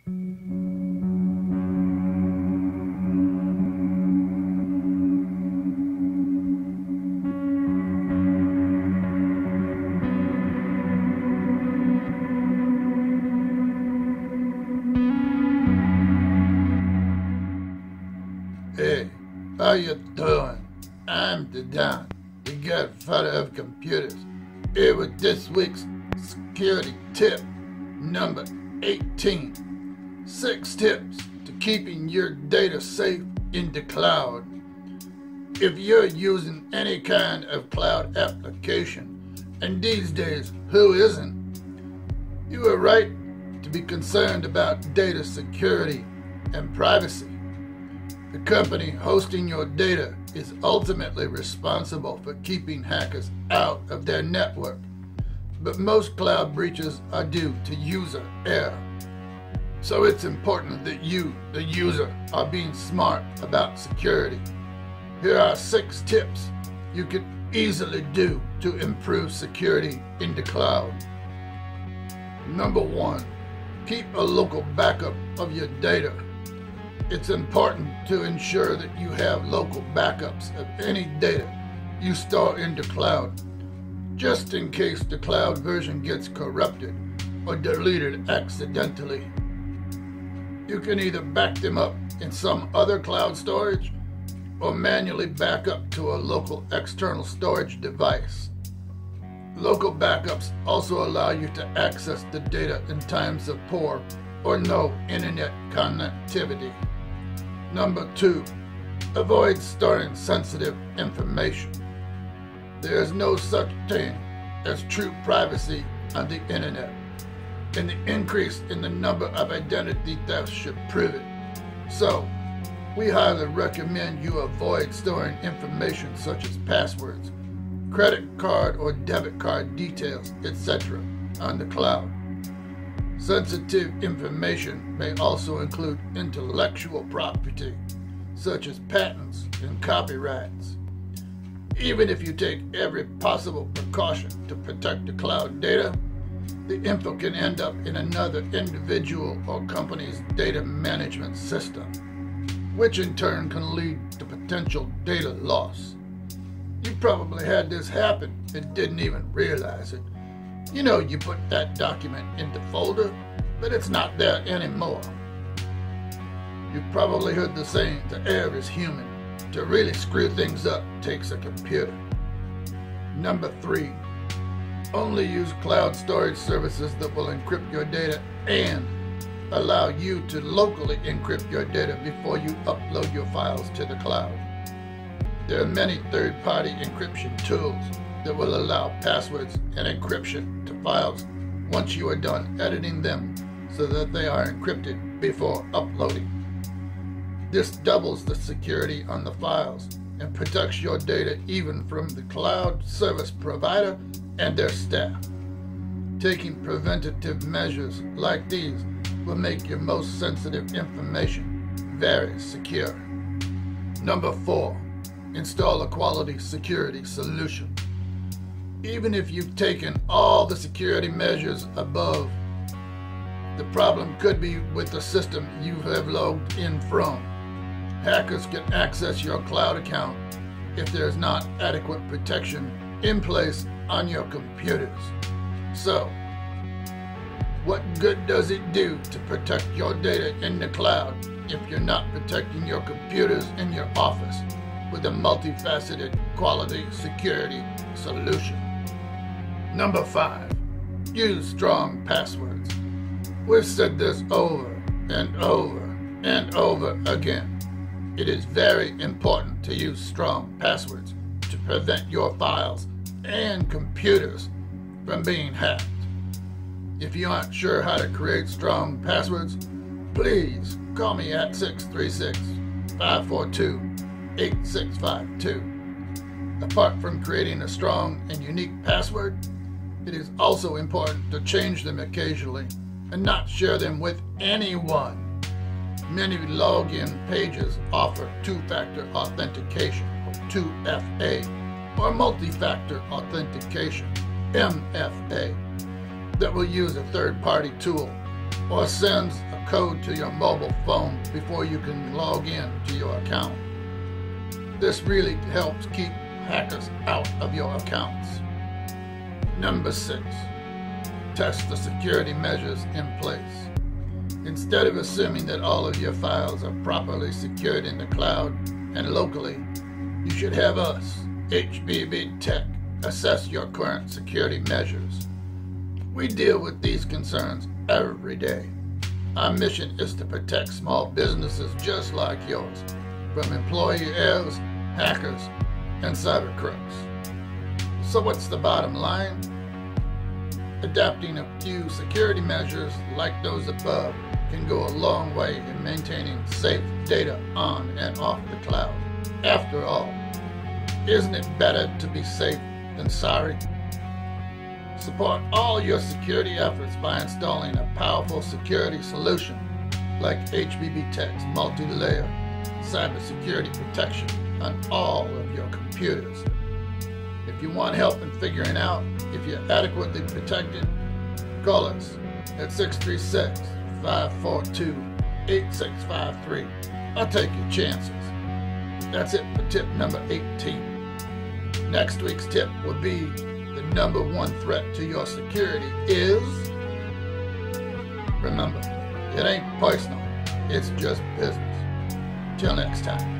Hey, how you doing? I'm the Don, the godfather of computers, here with this week's security tip number 18. 6 tips to keeping your data safe in the cloud. If you're using any kind of cloud application, and these days, who isn't? You are right to be concerned about data security and privacy. The company hosting your data is ultimately responsible for keeping hackers out of their network, but most cloud breaches are due to user error. So it's important that you, the user, are being smart about security. Here are 6 tips you can easily do to improve security in the cloud. Number 1, keep a local backup of your data. It's important to ensure that you have local backups of any data you store in the cloud, just in case the cloud version gets corrupted or deleted accidentally. You can either back them up in some other cloud storage or manually back up to a local external storage device. Local backups also allow you to access the data in times of poor or no internet connectivity. Number 2, avoid storing sensitive information. There is no such thing as true privacy on the internet, and the increase in the number of identity thefts should prove it. So, we highly recommend you avoid storing information such as passwords, credit card or debit card details, etc. on the cloud. Sensitive information may also include intellectual property, such as patents and copyrights. Even if you take every possible precaution to protect the cloud data, the info can end up in another individual or company's data management system, which in turn can lead to potential data loss. You probably had this happen and didn't even realize it. You know, you put that document in the folder, but it's not there anymore. You probably heard the saying, the error is human. To really screw things up takes a computer. Number 3, only use cloud storage services that will encrypt your data and allow you to locally encrypt your data before you upload your files to the cloud. There are many third-party encryption tools that will allow passwords and encryption to files once you are done editing them so that they are encrypted before uploading. This doubles the security on the files and protects your data even from the cloud service provider and their staff. Taking preventative measures like these will make your most sensitive information very secure. Number 4, install a quality security solution. Even if you've taken all the security measures above, the problem could be with the system you have logged in from. Hackers can access your cloud account if there is not adequate protection in place on your computers. So, what good does it do to protect your data in the cloud if you're not protecting your computers in your office with a multifaceted quality security solution? Number 5, use strong passwords. We've said this over and over and over again. It is very important to use strong passwords to prevent your files and computers from being hacked. If you aren't sure how to create strong passwords, please call me at 636-542-8652. Apart from creating a strong and unique password, it is also important to change them occasionally and not share them with anyone. Many login pages offer two-factor authentication, or 2FA, or multi-factor authentication, MFA, that will use a third-party tool or sends a code to your mobile phone before you can log in to your account. This really helps keep hackers out of your accounts. Number 6, test the security measures in place. Instead of assuming that all of your files are properly secured in the cloud and locally, you should have us, HBB Tech, assess your current security measures. We deal with these concerns every day. Our mission is to protect small businesses just like yours from employee errors, hackers, and cyber crooks. So what's the bottom line? Adapting a few security measures like those above can go a long way in maintaining safe data on and off the cloud. After all, isn't it better to be safe than sorry? Support all your security efforts by installing a powerful security solution like HBB Tech's multi-layer cybersecurity protection on all of your computers. If you want help in figuring out if you're adequately protected, call us at 636-542-8653. I'll take your chances. That's it for tip number 18. Next week's tip will be the number 1 threat to your security is, remember, it ain't personal, it's just business. Till next time.